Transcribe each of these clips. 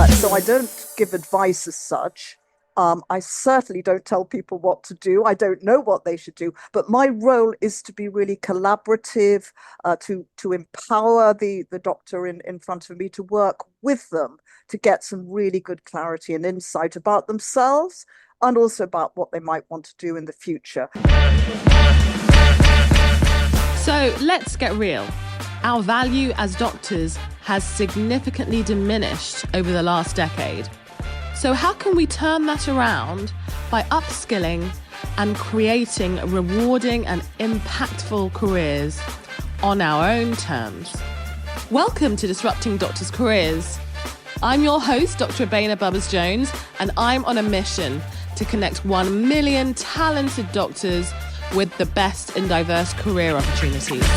So I don't give advice as such. I certainly don't tell people what to do. I don't know what they should do. But my role is to be really collaborative, to empower the doctor in front of me, to work with them to get some really good clarity and insight about themselves and also about what they might want to do in the future. So let's get real. Our value as doctors has significantly diminished over the last decade. So how can we turn that around by upskilling and creating rewarding and impactful careers on our own terms? Welcome to Disrupting Doctors' Careers. I'm your host, Dr. Abeyna Bubbers-Jones, and I'm on a mission to connect 1 million talented doctors with the best in diverse career opportunities.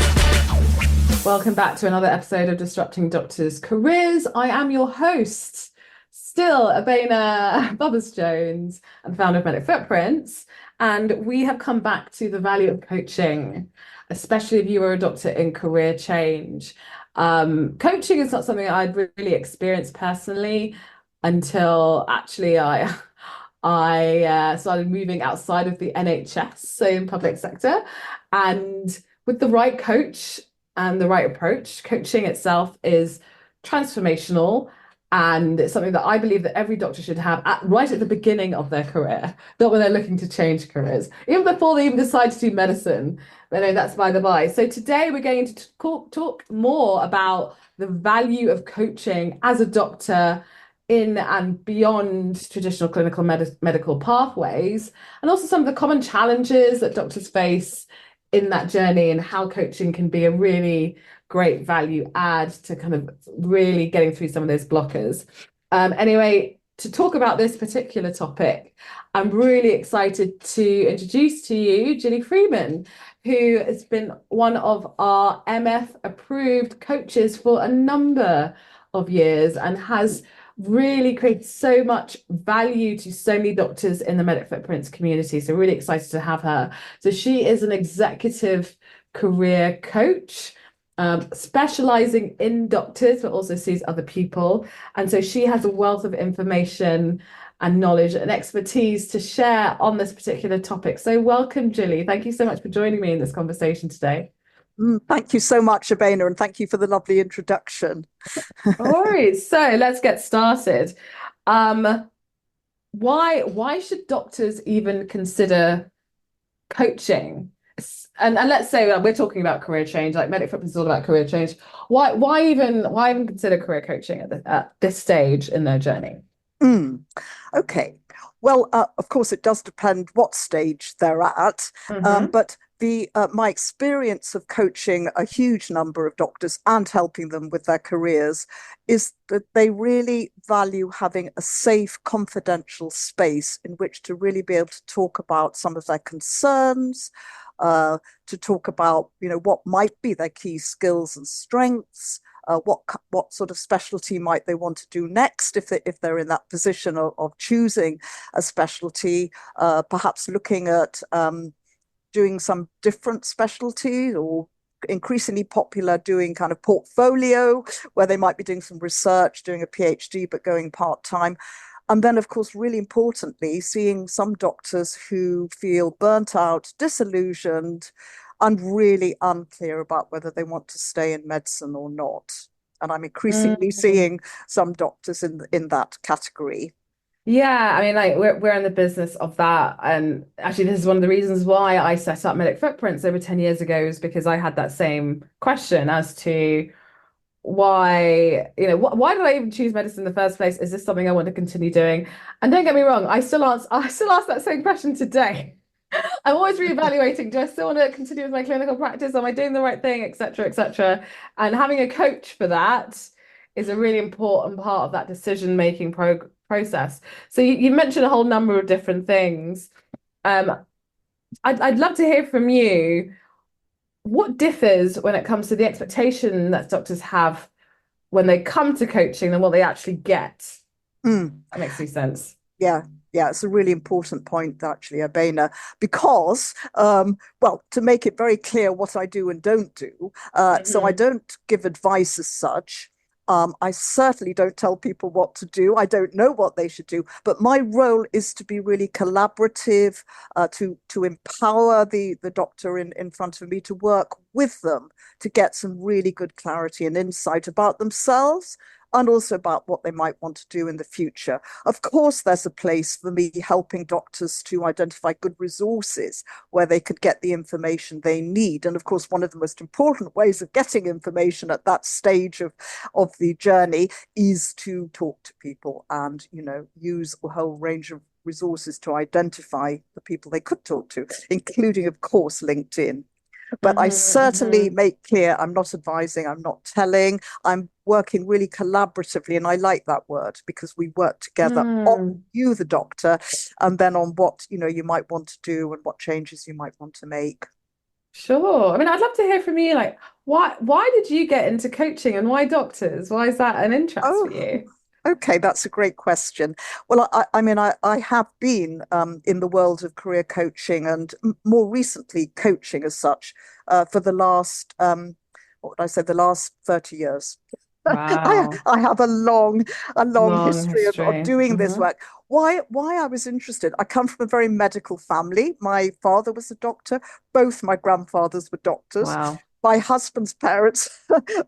Welcome back to another episode of Disrupting Doctors' Careers. I am your host, still Abeyna Bubbers-Jones, and founder of Medic Footprints. And we have come back to the value of coaching, especially if you are a doctor in career change. Coaching is not something I'd really experienced personally until actually I started moving outside of the NHS, so in public sector. And with the right coach and the right approach, coaching itself is transformational. And it's something that I believe that every doctor should have right at the beginning of their career, not when they're looking to change careers, even before they even decide to do medicine. But no, that's by the by. So today we're going to talk more about the value of coaching as a doctor in and beyond traditional clinical medical pathways, and also some of the common challenges that doctors face in that journey and how coaching can be a really great value add to kind of really getting through some of those blockers. Anyway, to talk about this particular topic, I'm really excited to introduce to you Gilly Freedman, who has been one of our MF approved coaches for a number of years and has really created so much value to so many doctors in the Medic Footprints community. So really excited to have her. So she is an executive career coach, specializing in doctors, but also sees other people. And so she has a wealth of information and knowledge and expertise to share on this particular topic. So welcome, Gilly. Thank you so much for joining me in this conversation today. Thank you so much, Abeyna, and thank you for the lovely introduction. All right, so let's get started. Why should doctors even consider coaching? And let's say we're talking about career change, like Medic Footprints is all about career change. Why even consider career coaching at this stage in their journey? Okay. Well, of course, it does depend what stage they're at, but my experience of coaching a huge number of doctors and helping them with their careers is that they really value having a safe, confidential space in which to really be able to talk about some of their concerns, to talk about, what might be their key skills and strengths, what sort of specialty might they want to do next if they're in that position of choosing a specialty, perhaps looking at doing some different specialty, or increasingly popular doing kind of portfolio where they might be doing some research, doing a PhD, but going part-time. And then, of course, really importantly, seeing some doctors who feel burnt out, disillusioned, and really unclear about whether they want to stay in medicine or not. And I'm increasingly seeing some doctors in that category. Yeah, I mean, like we're in the business of that. And actually, this is one of the reasons why I set up Medic Footprints over 10 years ago, is because I had that same question as to why did I even choose medicine in the first place? Is this something I want to continue doing? And don't get me wrong, I still ask that same question today. I'm always reevaluating. Do I still want to continue with my clinical practice? Am I doing the right thing, etc., etc.? And having a coach for that is a really important part of that decision-making process. So you mentioned a whole number of different things. I'd love to hear from you. What differs when it comes to the expectation that doctors have when they come to coaching and what they actually get? That makes any sense. Yeah, it's a really important point, actually, Abeyna, because, to make it very clear what I do and don't do, so I don't give advice as such. I certainly don't tell people what to do. I don't know what they should do, but my role is to be really collaborative, to empower the doctor in front of me, to work with them to get some really good clarity and insight about themselves and also about what they might want to do in the future. Of course, there's a place for me helping doctors to identify good resources where they could get the information they need. And of course, one of the most important ways of getting information at that stage of the journey is to talk to people and, use a whole range of resources to identify the people they could talk to, including, of course, LinkedIn. But I certainly make clear I'm not advising, I'm not telling, I'm working really collaboratively. And I like that word because we work together on you, the doctor, and then on what, you might want to do and what changes you might want to make. Sure. I mean, I'd love to hear from you. Like, why did you get into coaching and why doctors? Why is that an interest for Oh, you? okay, that's a great question. Well, I mean, I have been in the world of career coaching and more recently coaching as such for the last, what would I say, the last 30 years. Wow. I have a long Long history of history. doing this work. Why I was interested? I come from a very medical family. My father was a doctor. Both my grandfathers were doctors. Wow. My husband's parents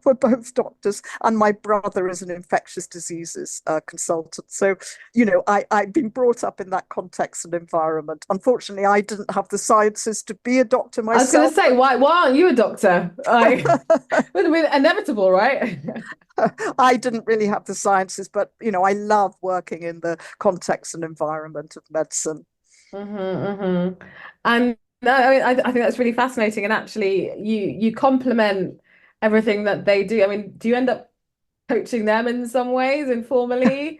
were both doctors, and my brother is an infectious diseases consultant. So, I've been brought up in that context and environment. Unfortunately, I didn't have the sciences to be a doctor I was going to myself. say, why aren't you a doctor? Would have been inevitable, right? I didn't really have the sciences, but I love working in the context and environment of medicine. And no, I mean, I think that's really fascinating. And actually, you complement everything that they do. I mean, do you end up coaching them in some ways informally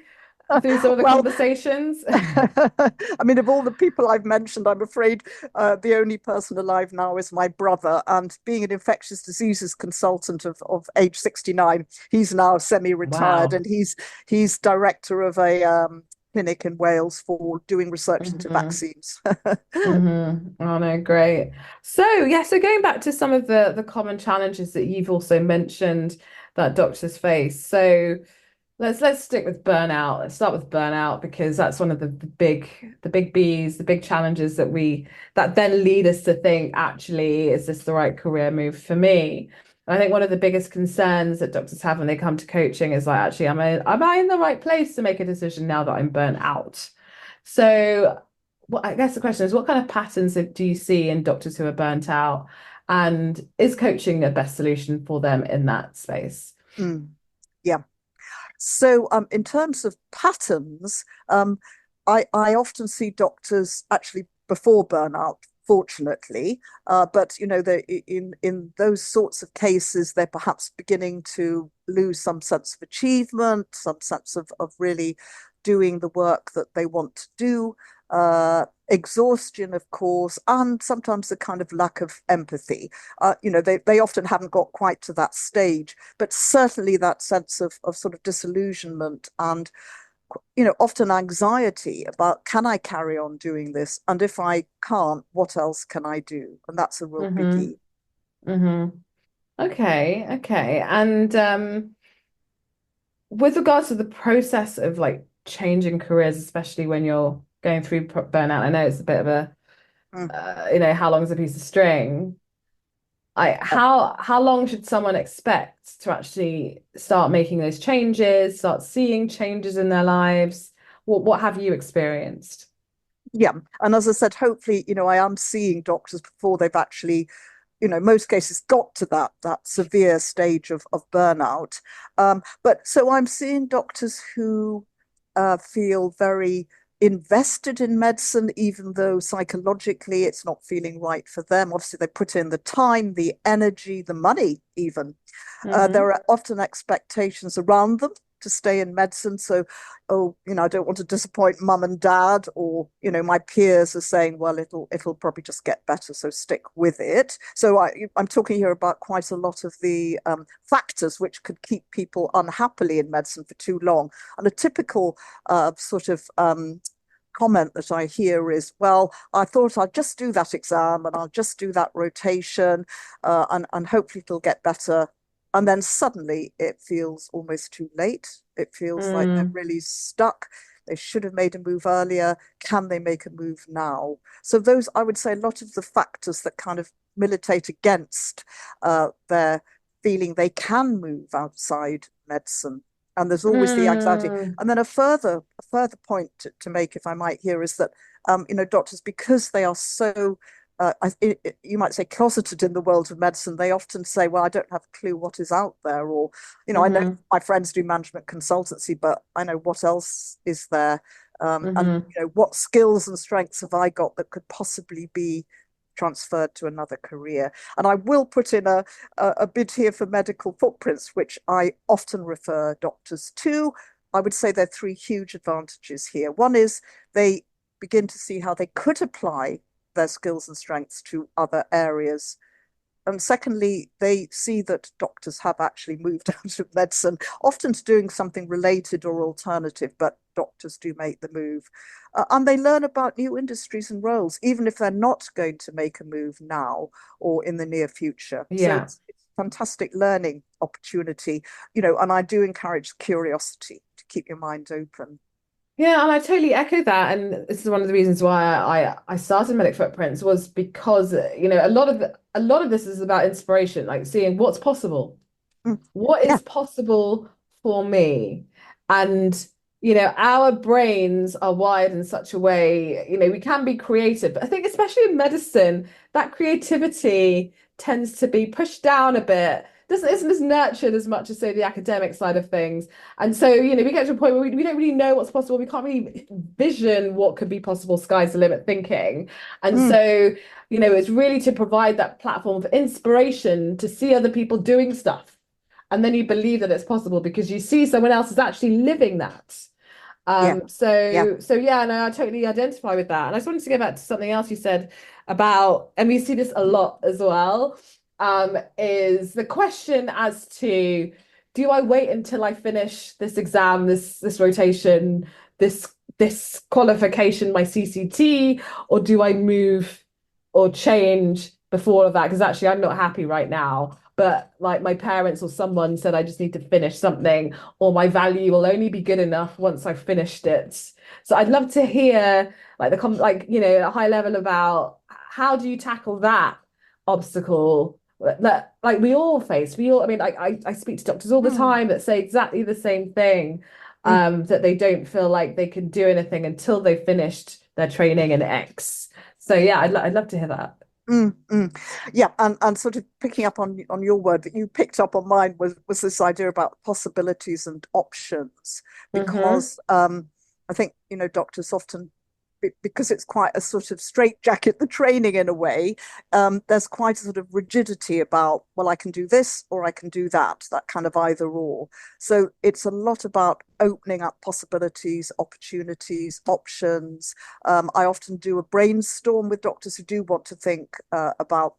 through some of the Well, conversations? I mean, of all the people I've mentioned, I'm afraid the only person alive now is my brother. And being an infectious diseases consultant of age 69, he's now semi-retired, Wow. and he's director of a clinic in Wales for doing research into vaccines. Oh no, great. So going back to some of the common challenges that you've also mentioned that doctors face. So let's stick with burnout. Let's start with burnout because that's one of the big B's, the big challenges that then lead us to think, actually, is this the right career move for me? And I think one of the biggest concerns that doctors have when they come to coaching is like, actually, am I in the right place to make a decision now that I'm burnt out? So I guess the question is, what kind of patterns do you see in doctors who are burnt out? And is coaching a best solution for them in that space? Mm, yeah. So, in terms of patterns, I often see doctors actually before burnout, fortunately, but they in those sorts of cases, they're perhaps beginning to lose some sense of achievement, some sense of really doing the work that they want to do. Exhaustion, of course, and sometimes a kind of lack of empathy. They often haven't got quite to that stage, but certainly that sense of sort of disillusionment and often anxiety about, can I carry on doing this? And if I can't, what else can I do? And that's a real Mm-hmm. biggie. Mm-hmm. Okay. And with regards to the process of like changing careers, especially when you're going through burnout, I know it's a bit of a, Mm. how long is a piece of string? How long should someone expect to actually start making those changes, start seeing changes in their lives? What have you experienced? Yeah. And as I said, hopefully, I am seeing doctors before they've actually, most cases got to that severe stage of burnout. But so I'm seeing doctors who feel very invested in medicine, even though psychologically it's not feeling right for them. Obviously, they put in the time, the energy, the money, even. There are often expectations around them to stay in medicine. So, I don't want to disappoint mum and dad, or my peers are saying, well, it'll probably just get better, so stick with it. So I'm talking here about quite a lot of the factors which could keep people unhappily in medicine for too long. And a typical sort of comment that I hear is, well, I thought I'd just do that exam and I'll just do that rotation, and hopefully it'll get better. And then suddenly it feels almost too late. It feels like they're really stuck. They should have made a move earlier. Can they make a move now? So those, I would say, a lot of the factors that kind of militate against their feeling they can move outside medicine. And there's always the anxiety. And then a further point to make, if I might here, is that doctors, because they are so you might say closeted in the world of medicine, they often say, well, I don't have a clue what is out there, or I know my friends do management consultancy, but I know what else is there, and what skills and strengths have I got that could possibly be transferred to another career. And I will put in a bid here for medical footprints, which I often refer doctors to. I would say there are three huge advantages here. One is they begin to see how they could apply their skills and strengths to other areas. And secondly, they see that doctors have actually moved out of medicine, often to doing something related or alternative, but doctors do make the move. And they learn about new industries and roles, even if they're not going to make a move now or in the near future. Yeah. So it's a fantastic learning opportunity, and I do encourage curiosity to keep your mind open. Yeah, and I totally echo that. And this is one of the reasons why I started Medic Footprints, was because a lot of this is about inspiration, like seeing what's possible. What is possible for me? And our brains are wired in such a way, we can be creative. But I think especially in medicine, that creativity tends to be pushed down a bit. Isn't as nurtured as much as, say, the academic side of things. And so, we get to a point where we don't really know what's possible. We can't really vision what could be possible, sky's the limit thinking. And so, it's really to provide that platform for inspiration to see other people doing stuff. And then you believe that it's possible because you see someone else is actually living that. So yeah, no, I totally identify with that. And I just wanted to go back to something else you said about, and we see this a lot as well, is the question as to, do I wait until I finish this exam, this rotation, this qualification, my CCT, or do I move or change before all of that? Because actually I'm not happy right now, but like my parents or someone said I just need to finish something, or my value will only be good enough once I've finished it. So I'd love to hear like a high level about how do you tackle that obstacle that like we all face. I mean, I speak to doctors all the time that say exactly the same thing, that they don't feel like they can do anything until they've finished their training in X. So yeah, I'd love to hear that. Yeah, and sort of picking up on your word that you picked up on mine was this idea about possibilities and options, because I think doctors often, because it's quite a sort of straitjacket, the training in a way, there's quite a sort of rigidity about, well, I can do this or I can do that kind of either or. So it's a lot about opening up possibilities, opportunities, options. I often do a brainstorm with doctors who do want to think about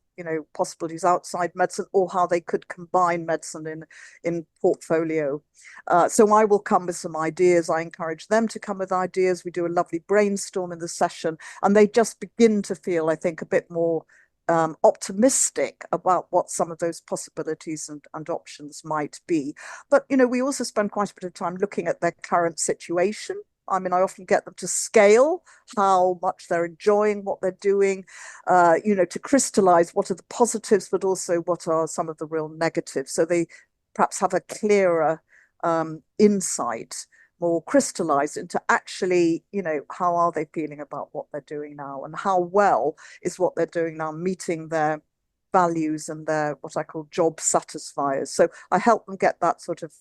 possibilities outside medicine, or how they could combine medicine in portfolio. So I will come with some ideas. I encourage them to come with ideas. We do a lovely brainstorm in the session, and they just begin to feel, I think, a bit more optimistic about what some of those possibilities and options might be. But we also spend quite a bit of time looking at their current situation. I mean, I often get them to scale how much they're enjoying what they're doing, to crystallize what are the positives, but also what are some of the real negatives. So they perhaps have a clearer insight, more crystallized into actually, how are they feeling about what they're doing now, and how well is what they're doing now meeting their values and their what I call job satisfiers. So I help them get that sort of,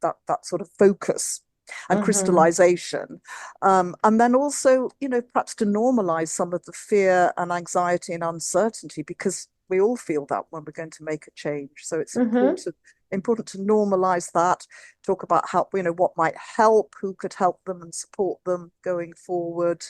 that sort of focus and crystallization, and then also perhaps to normalize some of the fear and anxiety and uncertainty, because we all feel that when we're going to make a change. So it's important to normalize that, talk about how what might help, who could help them and support them going forward.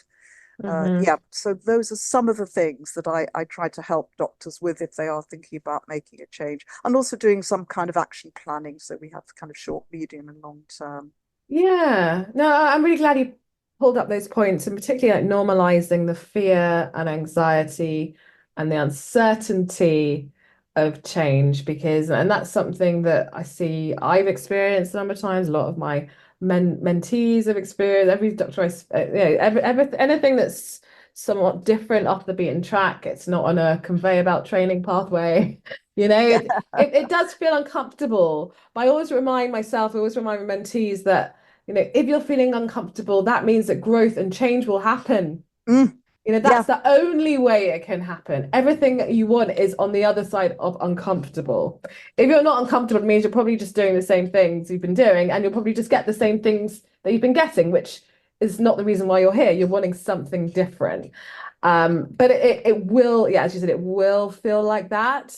So those are some of the things that I try to help doctors with if they are thinking about making a change, and also doing some kind of action planning, so we have kind of short, medium and long term. Yeah, no, I'm really glad you pulled up those points, and particularly like normalizing the fear and anxiety and the uncertainty of change, because, and that's something that I see I've experienced a number of times. A lot of my mentees have experienced. Every doctor anything that's somewhat different off the beaten track, it's not on a conveyor belt training pathway. Yeah. It does feel uncomfortable. But I always remind myself, I always remind my mentees that, if you're feeling uncomfortable, that means that growth and change will happen. Mm, yeah. That's the only way it can happen. Everything that you want is on the other side of uncomfortable. If you're not uncomfortable, it means you're probably just doing the same things you've been doing, and you'll probably just get the same things that you've been getting, which is not the reason why you're here. You're wanting something different. But it will, yeah, as you said, it will feel like that.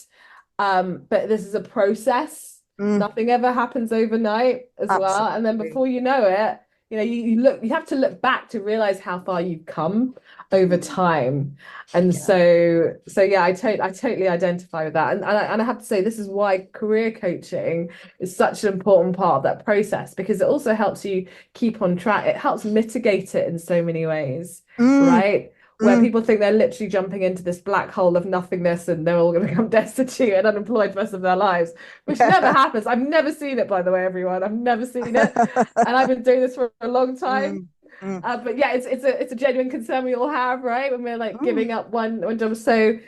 But this is a process. Mm, Nothing ever happens overnight as well. And then absolutely. before you know it, you have to look back to realize how far you've come over time. And Yeah. so yeah, I totally identify with that. And I have to say, this is why career coaching is such an important part of that process, because it also helps you keep on track. It helps mitigate it in so many ways, Mm, right? Where mm. people think they're literally jumping into this black hole of nothingness and they're all going to become destitute and unemployed for the rest of their lives, which never happens. I've never seen it, by the way, everyone. I've never seen it. And I've been doing this for a long time. Mm, mm, But yeah, it's a genuine concern we all have, right? When we're like mm. giving up one job. So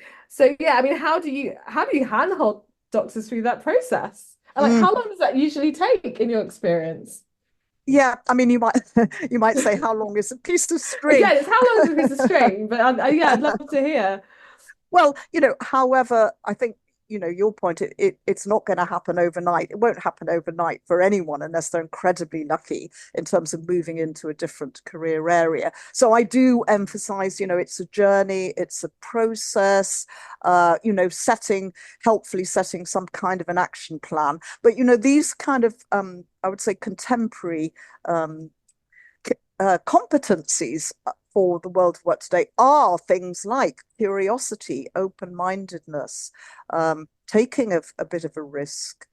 yeah, I mean, how do you handhold doctors through that process? And like, Mm. how long does that usually take in your experience? Yeah, I mean, you might you might say, how long is a piece of string? Again, it's how long is a piece of string, but yeah, I'd love to hear. Well, however, I think, your point, it's not going to happen overnight. It won't happen overnight for anyone unless they're incredibly lucky in terms of moving into a different career area. So I do emphasize, it's a journey, it's a process, helpfully setting some kind of an action plan. But, these kind of, I would say, contemporary competencies for the world of work today are things like curiosity, open-mindedness, taking a bit of a risk,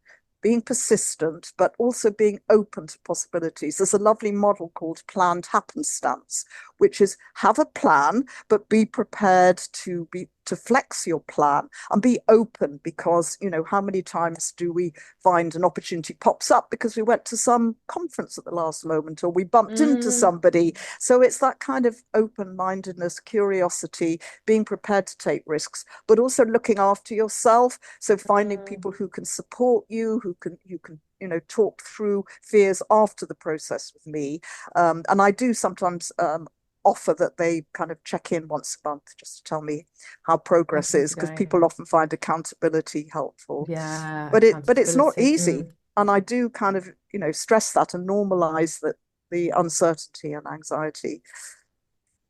being persistent, but also being open to possibilities. There's a lovely model called planned happenstance, which is have a plan, but be prepared to flex your plan and be open, because, how many times do we find an opportunity pops up because we went to some conference at the last moment or we bumped into Mm, somebody. So it's that kind of open-mindedness, curiosity, being prepared to take risks, but also looking after yourself. So finding mm, people who can support you, who can talk through fears after the process with me. And I do sometimes offer that they kind of check in once a month just to tell me how how progress things is, are because going. people often find accountability helpful. Yeah, But it's not accountability. easy. And I do kind of, stress that and normalize that, the uncertainty and anxiety.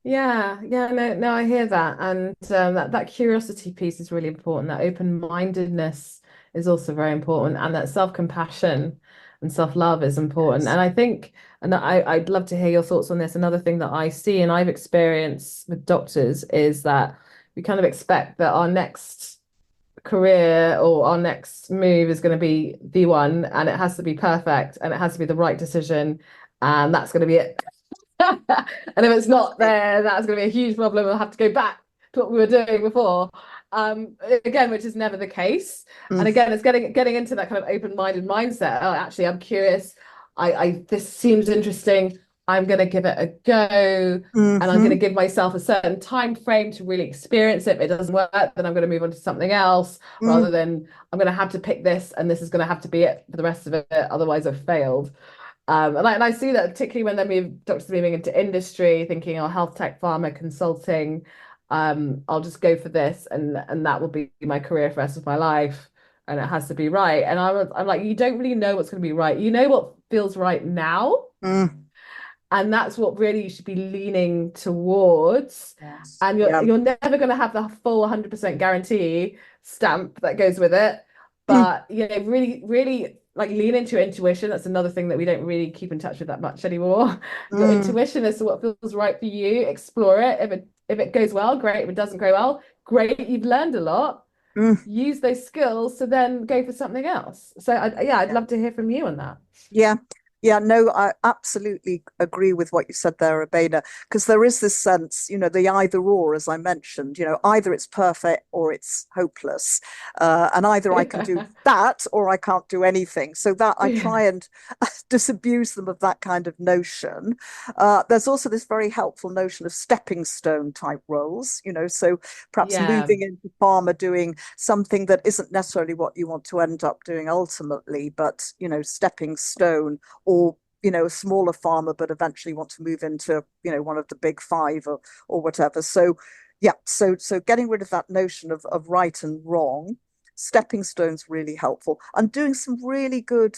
Yeah, no, I hear that. And that curiosity piece is really important. That open-mindedness is also very important. And that self-compassion and self-love is important. Yes. And I think, and I'd love to hear your thoughts on this. Another thing that I see and I've experienced with doctors is that we kind of expect that our next career or our next move is going to be the one, and it has to be perfect and it has to be the right decision. And that's going to be it. And if it's not there, that's going to be a huge problem. We'll have to go back to what we were doing before. Again, which is never the case. And Mm, again, it's getting into that kind of open-minded mindset. Oh, actually, I'm curious. I this seems interesting. I'm going to give it a go, and I'm going to mhm, give myself a certain time frame to really experience it. If it doesn't work, then I'm going to move on to something else, rather mm, than I'm going to have to pick this, and this is going to have to be it for the rest of it. Otherwise, I've failed. And I see that particularly when doctors moving into industry, thinking, oh, health tech, pharma, consulting, I'll just go for this, and that will be my career for the rest of my life, and it has to be right. And I'm like, you don't really know what's going to be right. You know what feels right now, mm. and that's what really you should be leaning towards. Yes. And you're Yeah. you're never going to have the full 100% guarantee stamp that goes with it. Mm, But really, really like lean into your intuition. That's another thing that we don't really keep in touch with that much anymore. Your mm, intuition as to what feels right for you. Explore it. If it goes well, great. If it doesn't go well, great. You've learned a lot. mm. Use those skills to then go for something else. So yeah, I'd Yeah. love to hear from you on that. Yeah. Yeah, no, I absolutely agree with what you said there, Abeyna, because there is this sense, the either or, as I mentioned, either it's perfect or it's hopeless. And either I can do that or I can't do anything. So that I Yeah. try and disabuse them of that kind of notion. There's also this very helpful notion of stepping stone type roles, so perhaps Yeah. moving into pharma, doing something that isn't necessarily what you want to end up doing ultimately, but, stepping stone, or a smaller farmer but eventually want to move into one of the big five, or whatever. So yeah, so getting rid of that notion of right and wrong, stepping stones really helpful, and doing some really good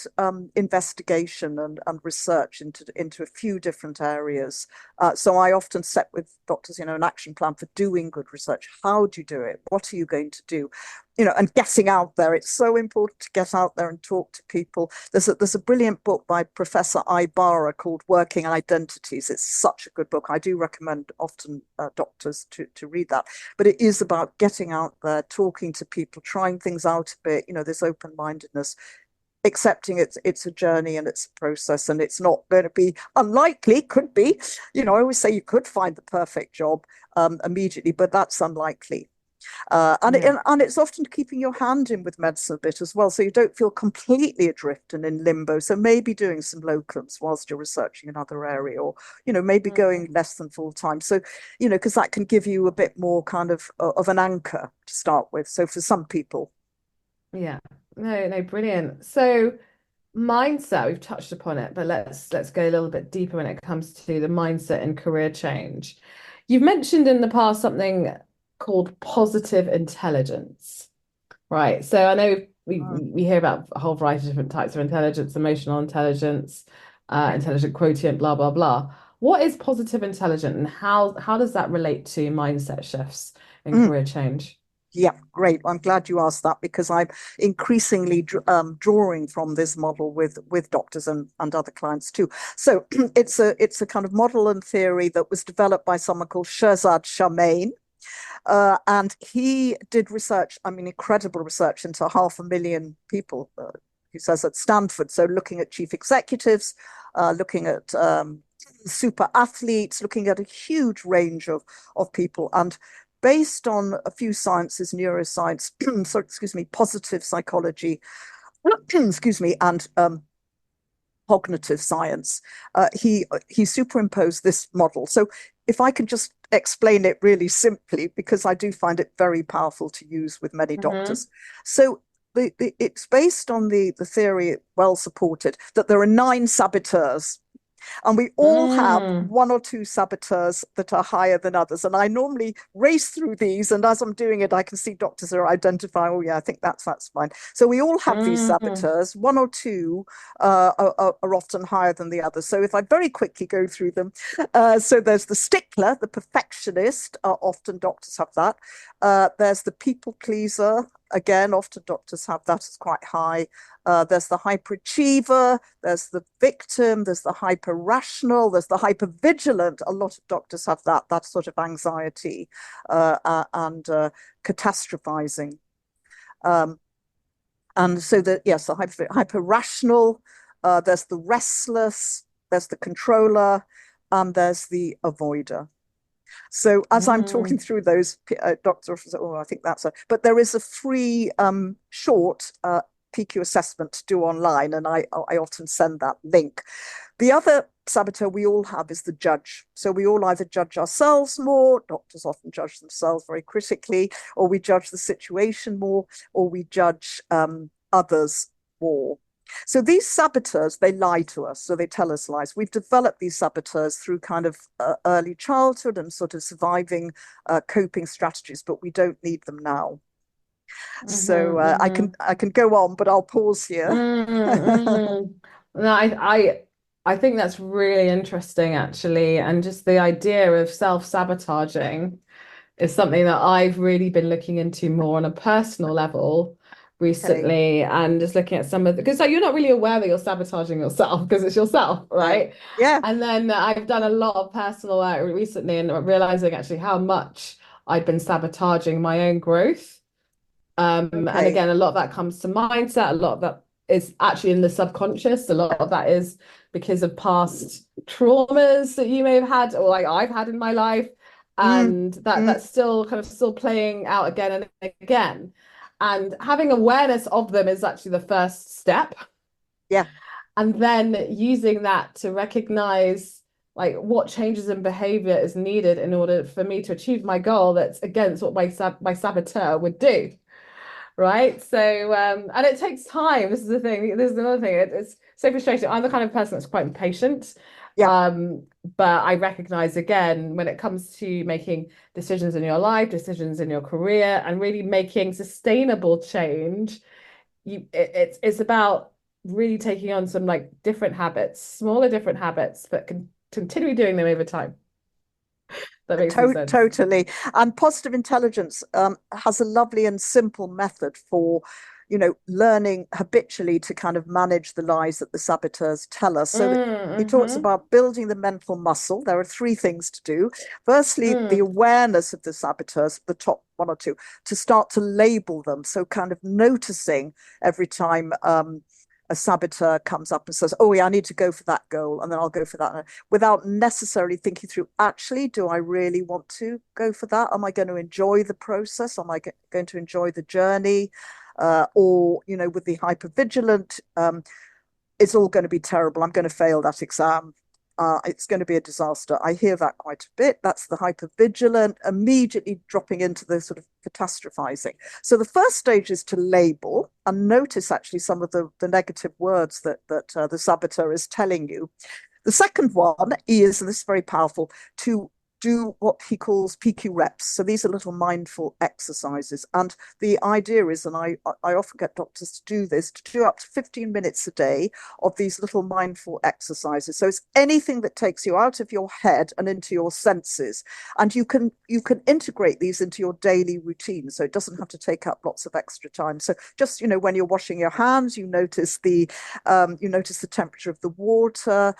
investigation and research into a few different areas. So I often set with doctors an action plan for doing good research. How do you do it? What are you going to do? And getting out there. It's so important to get out there and talk to people. There's a brilliant book by Professor Ibarra called Working Identities. It's such a good book. I do recommend often doctors to read that. But it is about getting out there, talking to people, trying things out a bit, this open-mindedness, accepting it's a journey and it's a process, and it's not going to be unlikely. Could be, I always say you could find the perfect job immediately, but that's unlikely. Yeah. And it's often keeping your hand in with medicine a bit as well, so you don't feel completely adrift and in limbo. So maybe doing some locums whilst you're researching another area, or maybe going less than full time. So because that can give you a bit more kind of an anchor to start with. So for some people, Yeah. No, brilliant. So mindset, we've touched upon it, but let's go a little bit deeper when it comes to the mindset and career change. You've mentioned in the past something called positive intelligence, right? So I know we hear about a whole variety of different types of intelligence, emotional intelligence, intelligent quotient, blah blah blah. What is positive intelligence, and how does that relate to mindset shifts and mm, career change? yeah, great. I'm glad you asked that, because I'm increasingly drawing from this model with doctors and other clients too. So it's a kind of model and theory that was developed by someone called Shirzad Chamine. And he did research, I mean, incredible research into 500,000 people, he says, at Stanford. So looking at chief executives, looking at super athletes, looking at a huge range of people. And based on a few sciences, neuroscience, so, excuse me, positive psychology, excuse me, and cognitive science, he superimposed this model. So if I can just explain it really simply, because I do find it very powerful to use with many Hmm. doctors. So it's based on the theory, well supported, that there are 9 saboteurs, and we all have Mm, one or two saboteurs that are higher than others. And I normally race through these. And as I'm doing it, I can see doctors are identifying, oh, yeah, I think that's fine. So we all have these mm, saboteurs. One or two are often higher than the others. So if I very quickly go through them, so there's the stickler, the perfectionist. Often doctors have that. There's the people pleaser. Again, often doctors have that as quite high. There's the hyperachiever, there's the victim, there's the hyper rational, there's the hyper vigilant. A lot of doctors have that sort of anxiety and catastrophizing. Um, and so that, yes, the hyper rational, there's the restless, there's the controller, and there's the avoider. So as I'm talking mm. through those, doctors say, oh, I think that's a, but there is a free short PQ assessment to do online, and I often send that link. The other saboteur we all have is the judge. So we all either judge ourselves more, doctors often judge themselves very critically, or we judge the situation more, or we judge others more. So these saboteurs, they lie to us. So they tell us lies. We've developed these saboteurs through kind of early childhood and sort of surviving coping strategies, but we don't need them now. So Hmm. Hmm. I can go on, but I'll pause here. Mm, mm. No, I think that's really interesting actually, and just the idea of self-sabotaging is something that I've really been looking into more on a personal level Okay. recently, and just looking at some of the, because like, you're not really aware that you're sabotaging yourself because it's yourself, No. right? Yeah. And then I've done a lot of personal work recently and realizing actually how much I'd been sabotaging my own growth. And Okay. again, a lot of that comes to mindset. A lot of that is actually in the subconscious. A lot of that is because of past traumas that you may have had, or like I've had in my life, and that's still playing out again and again. And having awareness of them is actually the first step. Yeah. And then using that to recognize like what changes in behavior is needed in order for me to achieve my goal that's against what my saboteur would do. Right. So, and it takes time. This is the thing. This is another thing. It's so frustrating. I'm the kind of person that's quite impatient. Yeah. But I recognize again, when it comes to making decisions in your life, decisions in your career, and really making sustainable change, it's about really taking on some like different habits, smaller different habits, but continue doing them over time. That makes sense. Totally. And positive intelligence has a lovely and simple method for, learning habitually to kind of manage the lies that the saboteurs tell us. So he talks about building the mental muscle. There are three things to do. Firstly, the awareness of the saboteurs, the top one or two, to start to label them. So kind of noticing every time a saboteur comes up and says, oh yeah, I need to go for that goal, and then I'll go for that, without necessarily thinking through, actually, do I really want to go for that? Am I going to enjoy the process? Am I going to enjoy the journey? Or, with the hypervigilant, it's all going to be terrible. I'm going to fail that exam. It's going to be a disaster. I hear that quite a bit. That's the hypervigilant, immediately dropping into the sort of catastrophizing. So the first stage is to label and notice actually some of the negative words that the saboteur is telling you. The second one is, and this is very powerful, to do what he calls PQ reps. So these are little mindful exercises. And the idea is, and I often get doctors to do this, to do up to 15 minutes a day of these little mindful exercises. So it's anything that takes you out of your head and into your senses. And you can integrate these into your daily routine. So it doesn't have to take up lots of extra time. So just, when you're washing your hands, you notice the temperature of the water,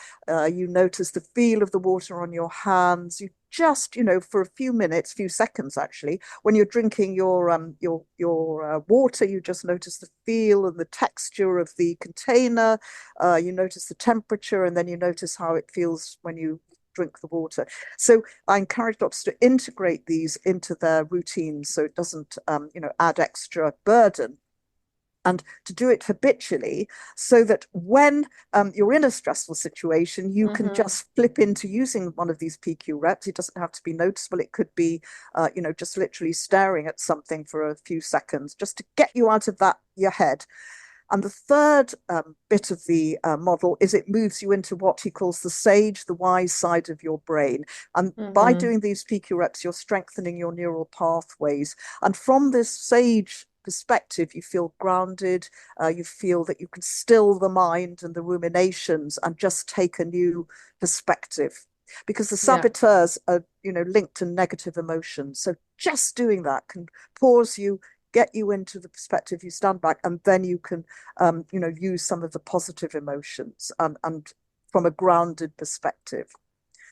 you notice the feel of the water on your hands. You just, for a few seconds, actually, when you're drinking your water, you just notice the feel and the texture of the container. You notice the temperature, and then you notice how it feels when you drink the water. So I encourage doctors to integrate these into their routines so it doesn't, add extra burden. And to do it habitually, so that when you're in a stressful situation, you can just flip into using one of these PQ reps. It doesn't have to be noticeable. It could be, just literally staring at something for a few seconds, just to get you out of your head. And the third bit of the model is it moves you into what he calls the sage, the wise side of your brain. And by doing these PQ reps, you're strengthening your neural pathways. And from this sage perspective, you feel grounded, you feel that you can still the mind and the ruminations and just take a new perspective, because the saboteurs are linked to negative emotions. So just doing that can pause you, get you into the perspective, you stand back, and then you can use some of the positive emotions and from a grounded perspective.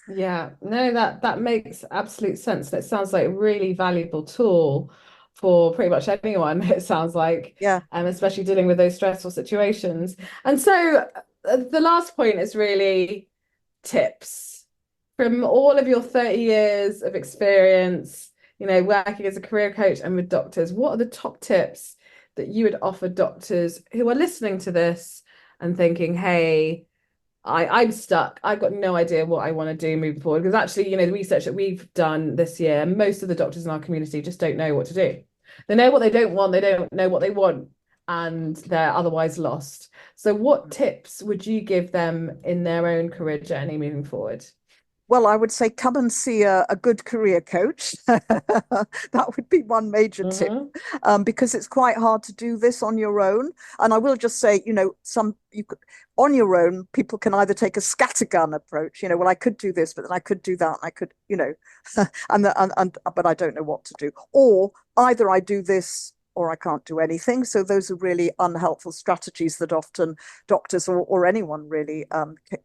Yeah, no, that makes absolute sense. That sounds like a really valuable tool for pretty much anyone, it sounds like. Yeah. Especially dealing with those stressful situations. And so the last point is really tips. From all of your 30 years of experience, working as a career coach and with doctors, what are the top tips that you would offer doctors who are listening to this and thinking, hey, I'm stuck. I've got no idea what I want to do moving forward? Because actually, the research that we've done this year, most of the doctors in our community just don't know what to do. They know what they don't want, they don't know what they want, and they're otherwise lost. So what tips would you give them in their own career journey moving forward? Well, I would say come and see a good career coach. That would be one major tip, because it's quite hard to do this on your own. And I will just say, on your own, people can either take a scattergun approach. Well, I could do this, but then I could do that. I could, but I don't know what to do. Or either I do this or I can't do anything. So those are really unhelpful strategies that often doctors or anyone really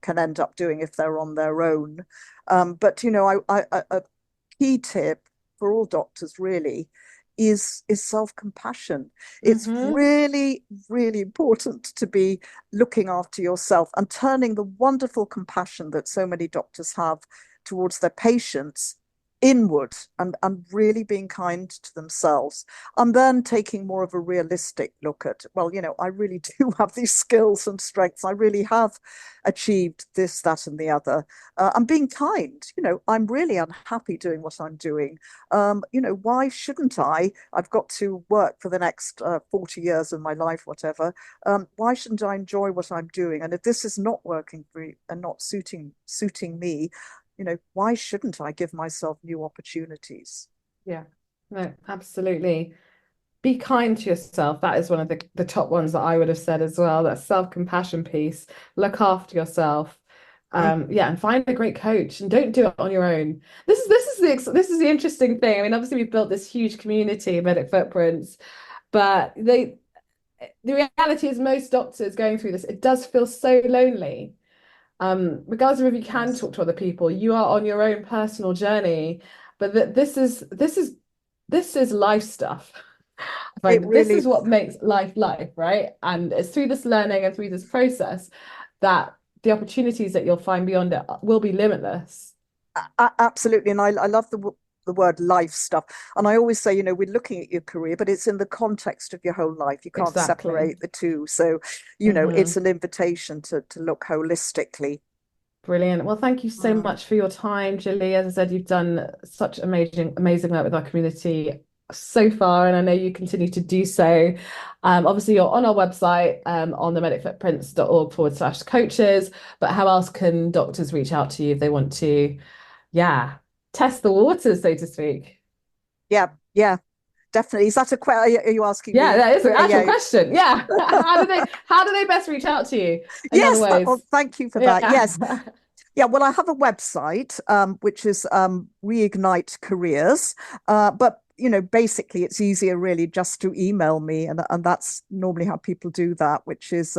can end up doing if they're on their own. But a key tip for all doctors really is self-compassion. It's really, really important to be looking after yourself and turning the wonderful compassion that so many doctors have towards their patients inward, and really being kind to themselves, and then taking more of a realistic look at, well, I really do have these skills and strengths. I really have achieved this, that, and the other. And being kind, I'm really unhappy doing what I'm doing. Why shouldn't I? I've got to work for the next 40 years of my life, whatever. Why shouldn't I enjoy what I'm doing? And if this is not working for me and not suiting me, why shouldn't I give myself new opportunities? Yeah, no, absolutely. Be kind to yourself. That is one of the top ones that I would have said as well. That self-compassion piece. Look after yourself. Yeah, and find a great coach, and don't do it on your own. This is the interesting thing. I mean, obviously we've built this huge community of Medic Footprints, but the reality is most doctors going through this, it does feel so lonely. Regardless of if you can talk to other people, you are on your own personal journey. But this is life stuff. This is what makes life, right? And it's through this learning and through this process that the opportunities that you'll find beyond it will be limitless. Absolutely. And I love the word life stuff. And I always say, we're looking at your career, but it's in the context of your whole life. You can't separate the two. So, it's an invitation to look holistically. Brilliant. Well, thank you so much for your time, Gilly. As I said, you've done such amazing work with our community so far, and I know you continue to do so. Obviously, you're on our website on the medicfootprints.org/coaches, but how else can doctors reach out to you if they want to, test the waters, so to speak? Yeah, definitely. Is that a question? Are you asking me? That is an actual question. Yeah. How do they best reach out to you in yes, other ways? Thank you for that. Yes. Yeah, well, I have a website, which is Reignite Careers. But basically it's easier really just to email me, and that's normally how people do that, which is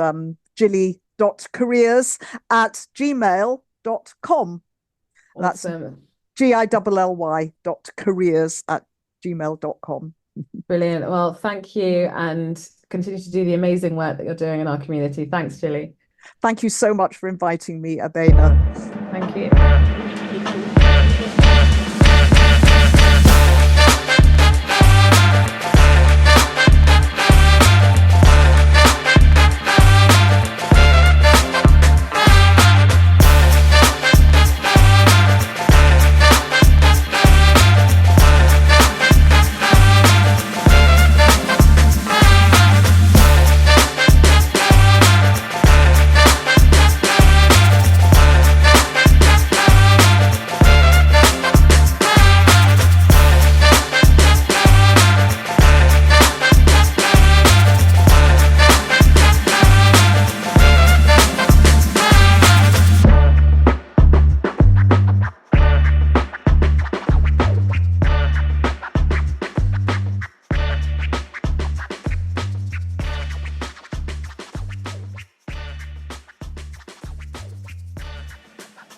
gilly.careers@gmail.com. Awesome. That's GILLY.careers@gmail.com. Brilliant. Well, thank you, and continue to do the amazing work that you're doing in our community. Thanks, Gilly. Thank you so much for inviting me, Abeyna. Thank you.